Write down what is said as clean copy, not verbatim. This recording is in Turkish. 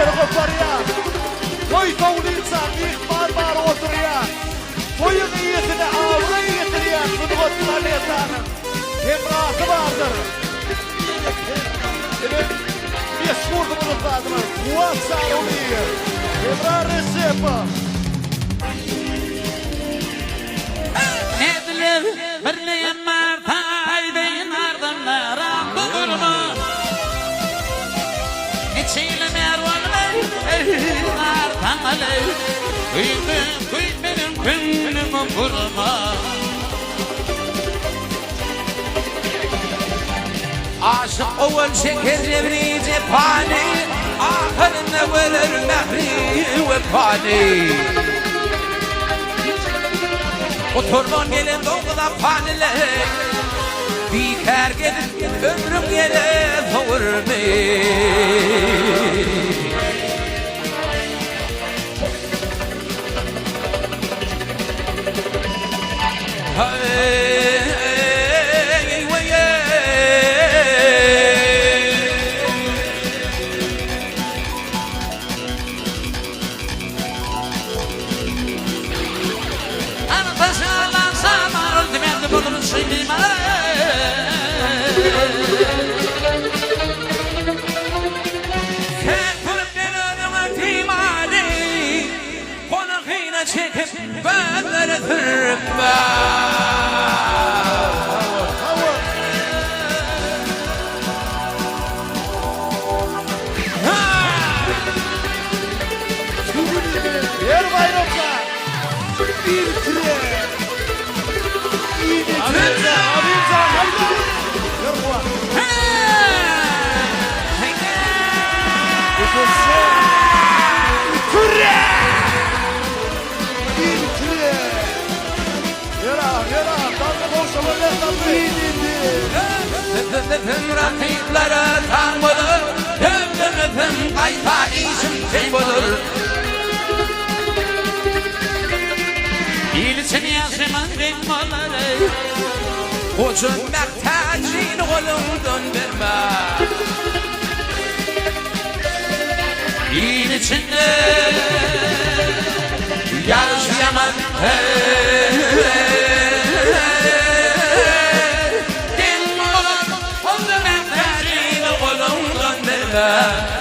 işleri koparıyor. Toy tavlı insan ihbar var oturuyor. Toyun iyisini ağzına getiriyor. Sıdgıtlar yetanın. Emrahı vardır. Evet. Bir vurdumuz lazım. Kuvat sağlıyor. Emrah Recep'i. Nediler birliğin martaydeyin ardınlara durma. İçiyle mervanlar artanlar. Kıymedim benim vurma. Aşık oğul şeker cevri cephane. Ahırına verir mehri ve pani. Oturman gelin doğuda panile. Diker gelin ömrüm gelin doğurme. Çekip benlere tırma. Yer bayramda bir tire. İyi bir tire. Abimza haydi. Yorma. Tire. Rakiplere tanmadır. Ömrümüzün kayta işim şey budur. İlçin yaşaman rimmaları. Ucun mektacin olumdan verme. İlçinde yaşaman Love.